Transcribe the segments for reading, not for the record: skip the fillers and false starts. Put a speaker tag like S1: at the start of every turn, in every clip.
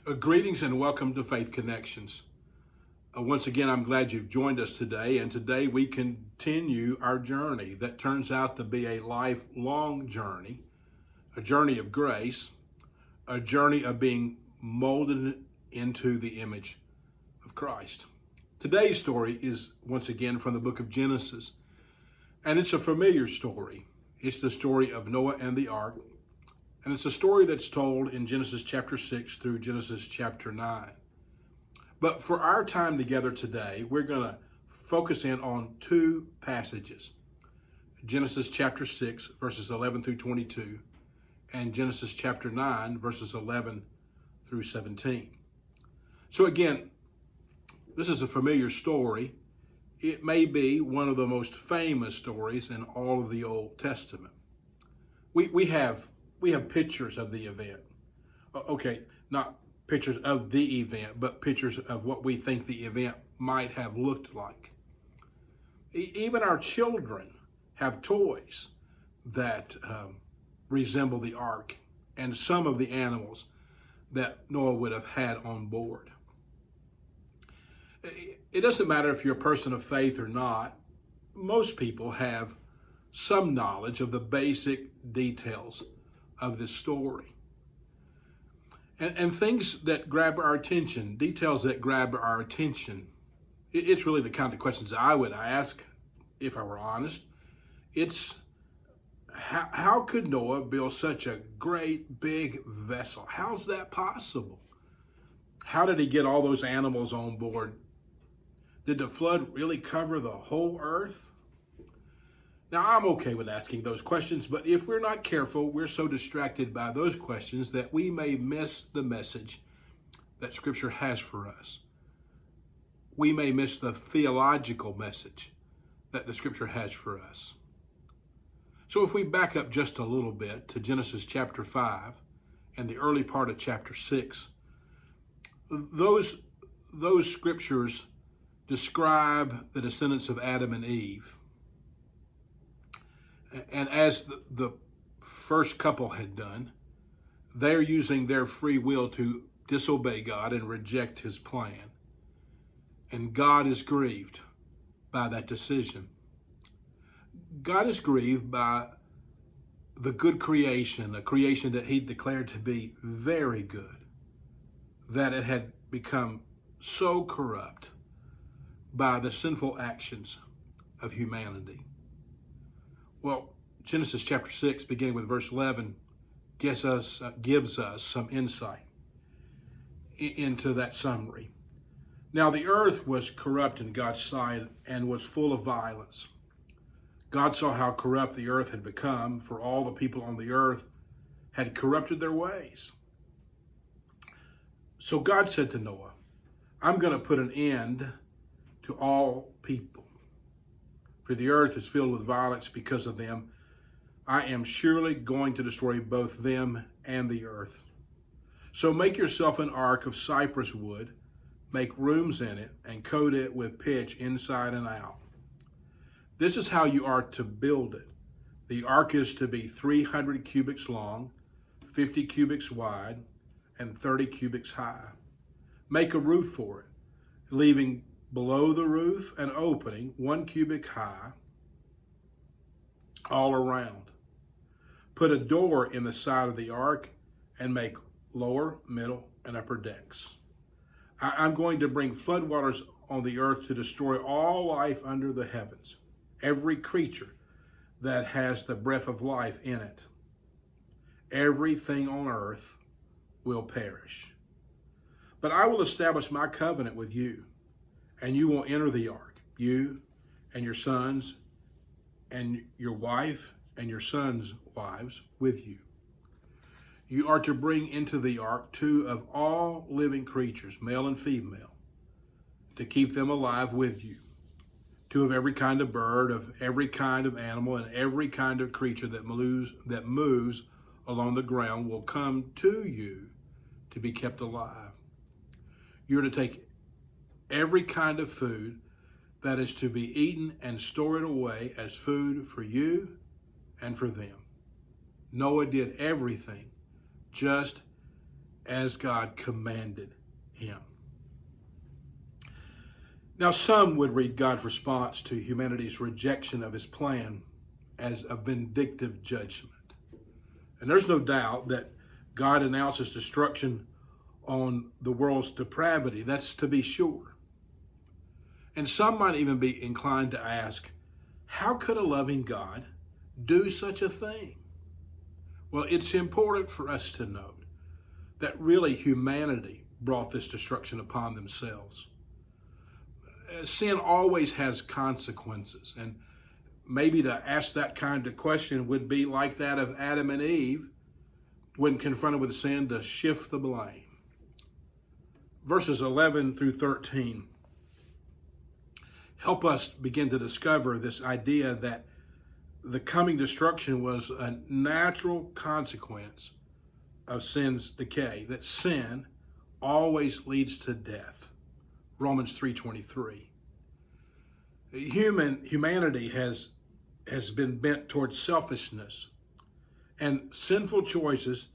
S1: Greetings and welcome to Faith Connections. Once again, I'm glad you've joined us today, and today we continue our journey that turns out to be a lifelong journey, a journey of grace, a journey of being molded into the image of Christ. Today's story is once again from the book of Genesis, and it's a familiar story. It's the story of Noah and the ark. And it's a story that's told in Genesis chapter 6 through Genesis chapter 9. But for our time together today, we're going to focus in on two passages. Genesis chapter 6, verses 11 through 22, and Genesis chapter 9, verses 11 through 17. So again, this is a familiar story. It may be one of the most famous stories in all of the Old Testament. We have pictures of the event. Okay, not pictures of the event, but pictures of what we think the event might have looked like. Even our children have toys that resemble the ark and some of the animals that Noah would have had on board. It doesn't matter if you're a person of faith or not. Most people have some knowledge of the basic details of this story. And things that grab our attention, details that grab our attention, it's really the kind of questions I would ask if I were honest. It's how could Noah build such a great big vessel? How's that possible? How did he get all those animals on board? Did the flood really cover the whole earth? Now, I'm okay with asking those questions, but if we're not careful, we're so distracted by those questions that we may miss the message that Scripture has for us. We may miss the theological message that the Scripture has for us. So if we back up just a little bit to Genesis chapter 5 and the early part of chapter 6, those scriptures describe the descendants of Adam and Eve. And as the first couple had done, they're using their free will to disobey God and reject his plan. And God is grieved by that decision. God is grieved by the good creation, a creation that he declared to be very good, that it had become so corrupt by the sinful actions of humanity. Well, Genesis chapter 6, beginning with verse 11, gives us some insight into that summary. Now the earth was corrupt in God's sight and was full of violence. God saw how corrupt the earth had become, for all the people on the earth had corrupted their ways. So God said to Noah, I'm going to put an end to all people. For the earth is filled with violence because of them. I am surely going to destroy both them and the earth. So make yourself an ark of cypress wood, make rooms in it, and coat it with pitch inside and out. This is how you are to build it. The ark is to be 300 cubits long, 50 cubits wide, and 30 cubits high. Make a roof for it, leaving below the roof an opening 1 cubit high all around. Put a door in the side of the ark and make lower, middle, and upper decks. I'm going to bring floodwaters on the earth to destroy all life under the heavens, every creature that has the breath of life in it. Everything on earth will perish. But I will establish my covenant with you, and you will enter the ark, you and your sons and your wife and your sons' wives with you. You are to bring into the ark 2 of all living creatures, male and female, to keep them alive with you. 2 of every kind of bird, of every kind of animal, and every kind of creature that moves along the ground will come to you to be kept alive. You're to take every kind of food that is to be eaten and store it away as food for you and for them. Noah did everything just as God commanded him. Now, some would read God's response to humanity's rejection of his plan as a vindictive judgment. And there's no doubt that God announces destruction on the world's depravity. That's to be sure. And some might even be inclined to ask, how could a loving God do such a thing? Well, it's important for us to note that really humanity brought this destruction upon themselves. Sin always has consequences, and maybe to ask that kind of question would be like that of Adam and Eve when confronted with sin, to shift the blame. Verses 11 through 13 help us begin to discover this idea that the coming destruction was a natural consequence of sin's decay, that sin always leads to death. Romans 3:23. Humanity has been bent towards selfishness, and sinful choices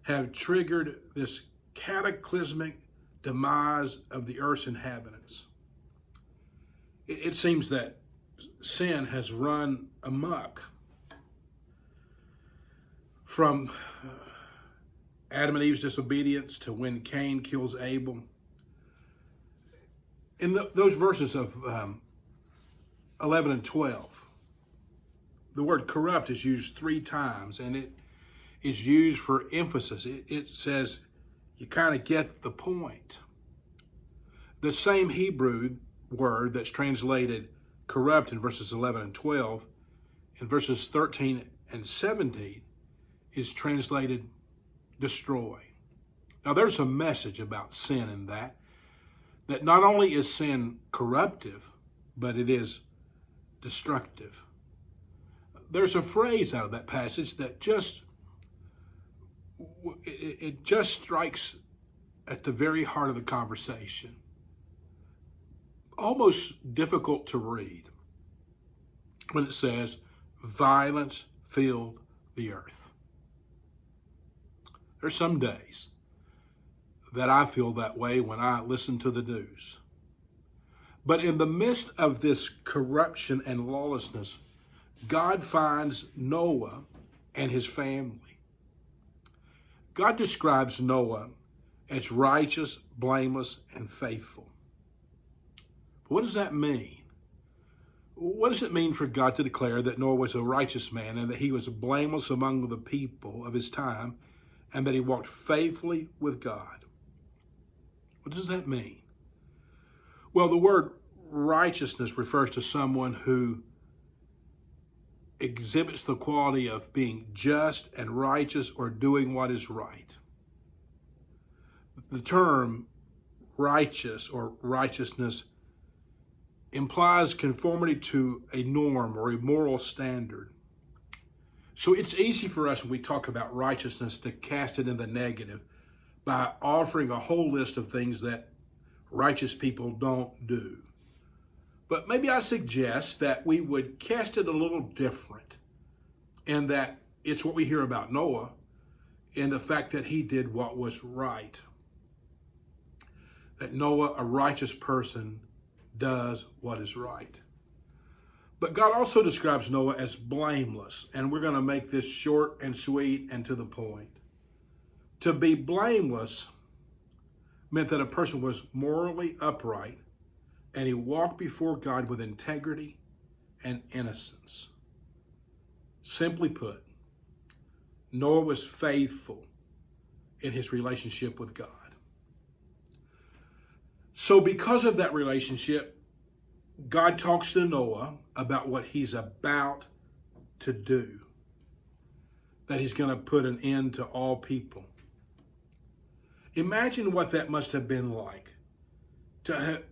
S1: have triggered this cataclysmic demise of the earth's inhabitants. It seems that sin has run amok from Adam and Eve's disobedience to when Cain kills Abel. In those verses of 11 and 12, the word corrupt is used 3 times, and it is used for emphasis. It says you kind of get the point. The same Hebrew word that's translated corrupt in verses 11 and 12, in verses 13 and 17, is translated destroy. Now there's a message about sin in that not only is sin corruptive, but it is destructive. There's a phrase out of that passage that just strikes at the very heart of the conversation. Almost difficult to read when it says, violence filled the earth. There's some days that I feel that way when I listen to the news. But in the midst of this corruption and lawlessness, God finds Noah and his family. God describes Noah as righteous, blameless, and faithful. What does that mean? What does it mean for God to declare that Noah was a righteous man and that he was blameless among the people of his time and that he walked faithfully with God? What does that mean? Well, the word righteousness refers to someone who exhibits the quality of being just and righteous or doing what is right. The term righteous or righteousness implies conformity to a norm or a moral standard. So it's easy for us when we talk about righteousness to cast it in the negative by offering a whole list of things that righteous people don't do. But maybe I suggest that we would cast it a little different, and that it's what we hear about Noah in the fact that he did what was right. That Noah, a righteous person, does what is right. But God also describes Noah as blameless, and we're going to make this short and sweet and to the point. To be blameless meant that a person was morally upright and he walked before God with integrity and innocence. Simply put, Noah was faithful in his relationship with God. So because of that relationship, God talks to Noah about what he's about to do, that he's going to put an end to all people. Imagine what that must have been like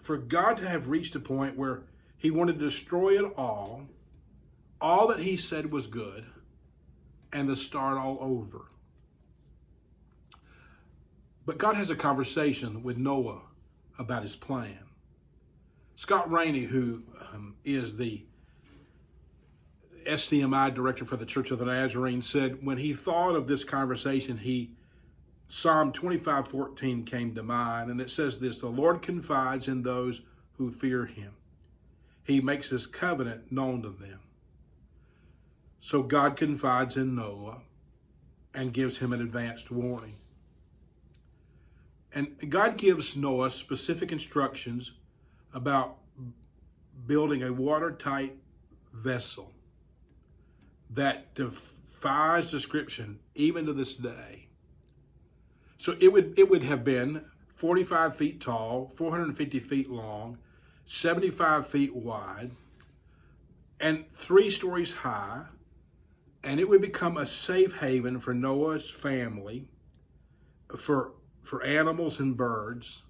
S1: for God to have reached a point where he wanted to destroy it all that he said was good, and to start all over. But God has a conversation with Noah about his plan. Scott Rainey, who is the SDMI director for the Church of the Nazarene, said when he thought of this conversation, he Psalm 25:14 came to mind, and it says this: the Lord confides in those who fear him. He makes his covenant known to them. So God confides in Noah and gives him an advanced warning. And God gives Noah specific instructions about building a watertight vessel that defies description even to this day. So it would have been 45 feet tall, 450 feet long, 75 feet wide, and 3 stories high, and it would become a safe haven for Noah's family, for animals and birds,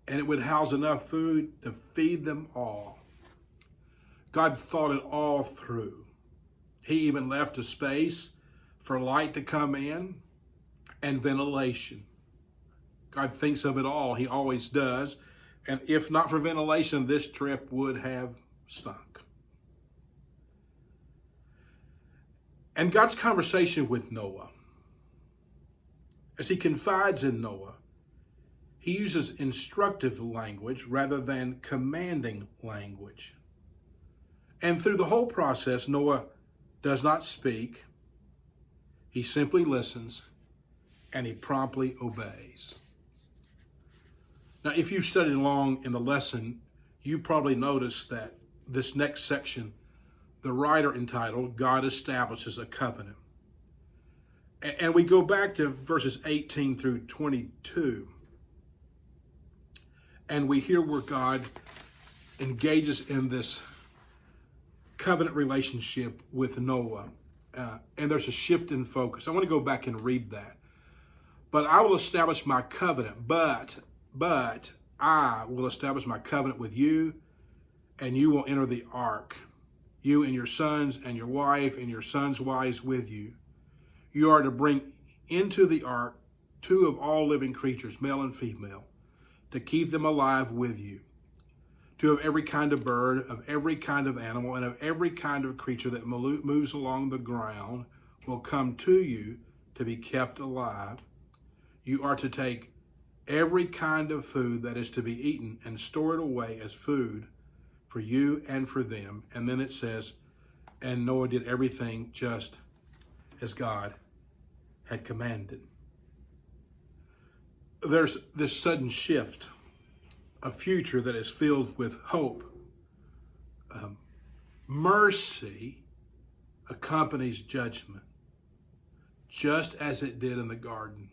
S1: and it would house enough food to feed them all. God thought it all through. He even left a space for light to come in and ventilation. God thinks of it all. He always does. And if not for ventilation, this trip would have stunk. And God's conversation with Noah, as he confides in Noah, he uses instructive language rather than commanding language. And through the whole process, Noah does not speak. He simply listens, and he promptly obeys. Now, if you've studied along in the lesson, you probably noticed that this next section, the writer entitled, God Establishes a Covenant. And we go back to verses 18 through 22. And we hear where God engages in this covenant relationship with Noah. And there's a shift in focus. I want to go back and read that. But I will establish my covenant, but I will establish my covenant with you, and you will enter the ark, you and your sons and your wife and your sons' wives with you. You are to bring into the ark 2 of all living creatures, male and female, to keep them alive with you. 2 of every kind of bird, of every kind of animal, and of every kind of creature that moves along the ground will come to you to be kept alive. You are to take every kind of food that is to be eaten and store it away as food for you and for them. And then it says, and Noah did everything just as God had commanded. There's this sudden shift, a future that is filled with hope. Mercy accompanies judgment, just as it did in the garden.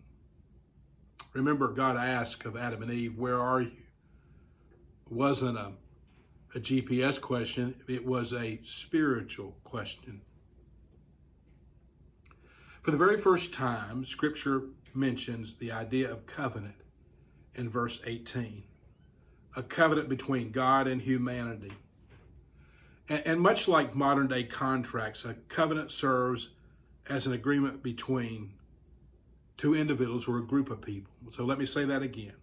S1: Remember, God asked of Adam and Eve, where are you? It wasn't a GPS question, it was a spiritual question. For the very first time, Scripture mentions the idea of covenant in verse 18. A covenant between God and humanity. And much like modern day contracts, a covenant serves as an agreement between 2 individuals or a group of people. So let me say that again.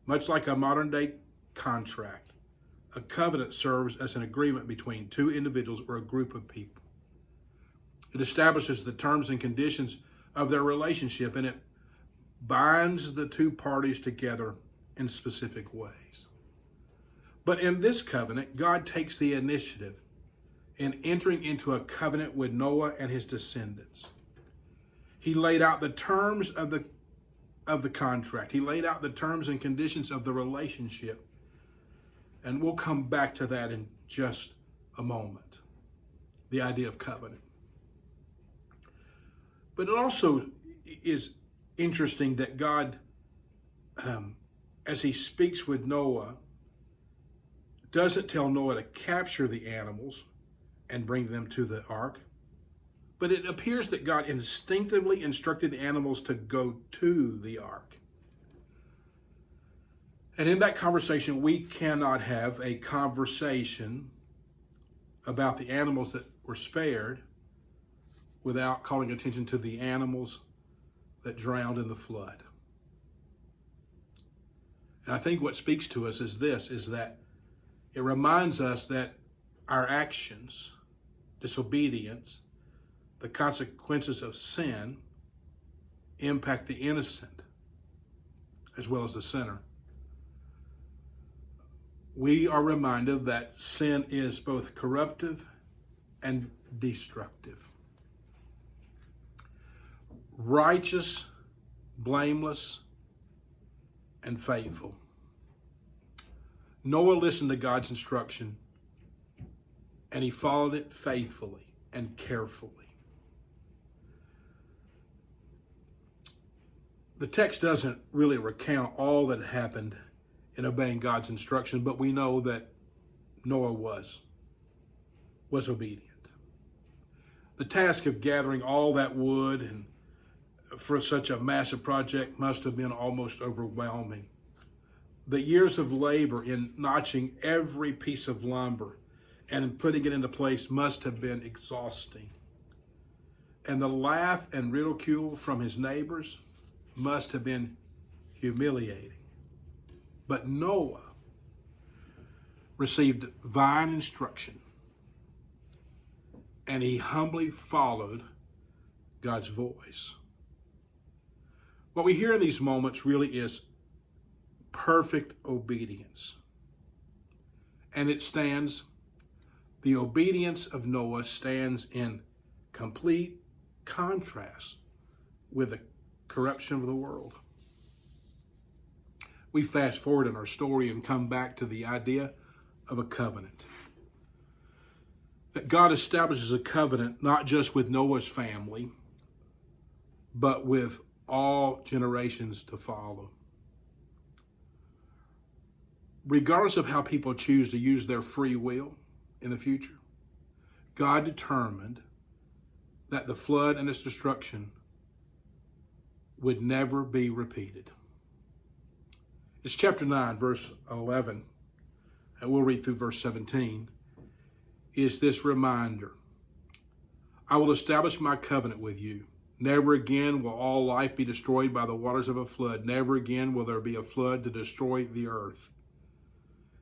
S1: Much like a modern day contract, a covenant serves as an agreement between 2 individuals or a group of people. It establishes the terms and conditions of their relationship, and it binds the 2 parties together in specific ways. But in this covenant, God takes the initiative in entering into a covenant with Noah and his descendants. He laid out the terms of the contract. He laid out the terms and conditions of the relationship. And we'll come back to that in just a moment. The idea of covenant. But it also is interesting that God, as he speaks with Noah, doesn't tell Noah to capture the animals and bring them to the ark. But it appears that God instinctively instructed the animals to go to the ark. And in that conversation, we cannot have a conversation about the animals that were spared without calling attention to the animals that drowned in the flood. And I think what speaks to us is this, is that it reminds us that our actions, disobedience, the consequences of sin impact the innocent as well as the sinner. We are reminded that sin is both corruptive and destructive. Righteous, blameless, and faithful. Noah listened to God's instruction, and he followed it faithfully and carefully. The text doesn't really recount all that happened in obeying God's instruction, but we know that Noah was obedient. The task of gathering all that wood and for such a massive project must have been almost overwhelming. The years of labor in notching every piece of lumber and putting it into place must have been exhausting. And the laugh and ridicule from his neighbors must have been humiliating. But Noah received divine instruction, and he humbly followed God's voice. What we hear in these moments really is perfect obedience. And the obedience of Noah stands in complete contrast with the corruption of the world. We fast forward in our story and come back to the idea of a covenant. That God establishes a covenant not just with Noah's family, but with all generations to follow. Regardless of how people choose to use their free will in the future, God determined that the flood and its destruction would never be repeated. It's chapter 9, verse 11, and we'll read through verse 17, is this reminder. I will establish my covenant with you. Never again will all life be destroyed by the waters of a flood. Never again will there be a flood to destroy the earth.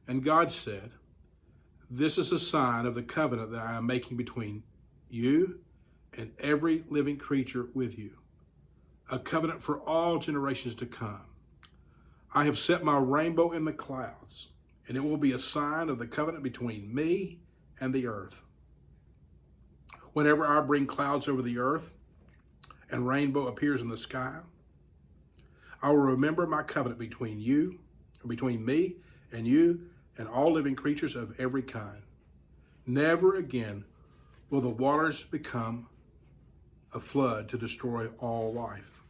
S1: And God said, this is a sign of the covenant that I am making between you and every living creature with you, a covenant for all generations to come. I have set my rainbow in the clouds, and it will be a sign of the covenant between me and the earth. Whenever I bring clouds over the earth and rainbow appears in the sky, I will remember my covenant between me and you and all living creatures of every kind. Never again will the waters become a flood to destroy all life.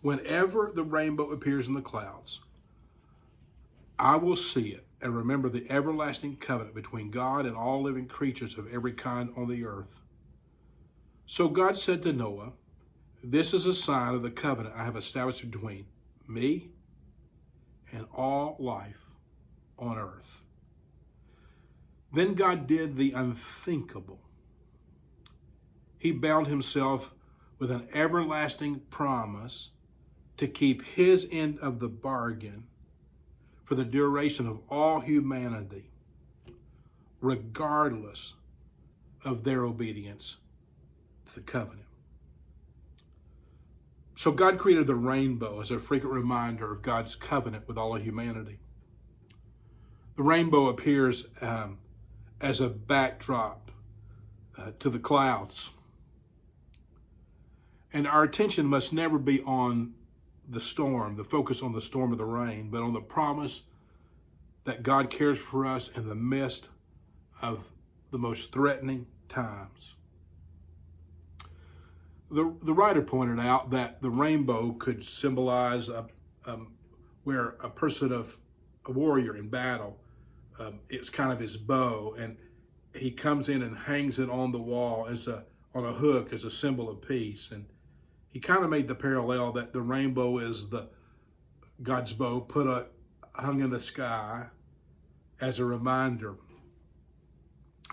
S1: Whenever the rainbow appears in the clouds, I will see it and remember the everlasting covenant between God and all living creatures of every kind on the earth. So God said to Noah, this is a sign of the covenant I have established between me and all life on earth. Then God did the unthinkable. He bound himself with an everlasting promise to keep his end of the bargain for the duration of all humanity, regardless of their obedience to the covenant. So God created the rainbow as a frequent reminder of God's covenant with all of humanity. The rainbow appears as a backdrop to the clouds. And our attention must never be on the storm, the focus on the storm of the rain, but on the promise that God cares for us in the midst of the most threatening times. The writer pointed out that the rainbow could symbolize where a warrior in battle, it's kind of his bow, and he comes in and hangs it on the wall on a hook as a symbol of peace. And he kind of made the parallel that the rainbow is God's bow hung in the sky as a reminder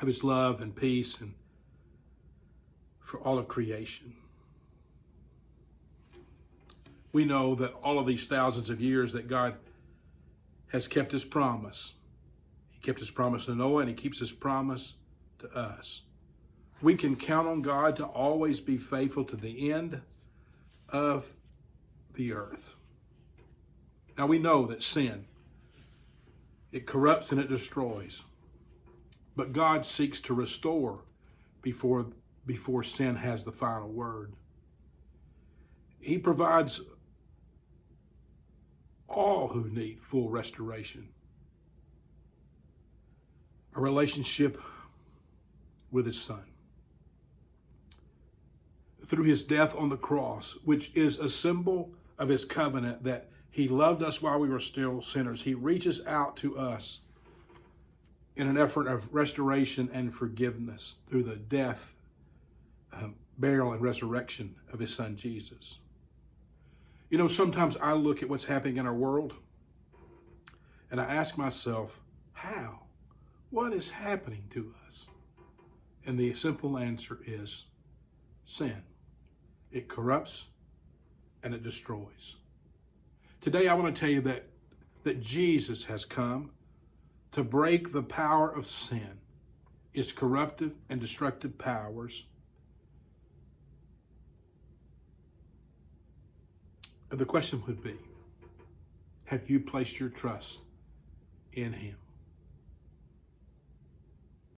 S1: of his love and peace and for all of creation. We know that all of these thousands of years that God has kept his promise. He kept his promise to Noah, and he keeps his promise to us. We can count on God to always be faithful to the end of the earth. Now we know that sin, it corrupts and it destroys. But God seeks to restore before sin has the final word. He provides all who need full restoration. A relationship with his Son. Through his death on the cross, which is a symbol of his covenant that he loved us while we were still sinners, he reaches out to us in an effort of restoration and forgiveness through the death, burial, and resurrection of his Son, Jesus. You know, sometimes I look at what's happening in our world and I ask myself, how? What is happening to us? And the simple answer is sin. It corrupts and it destroys. Today I want to tell you that Jesus has come to break the power of sin, its corruptive and destructive powers. And the question would be, have you placed your trust in him?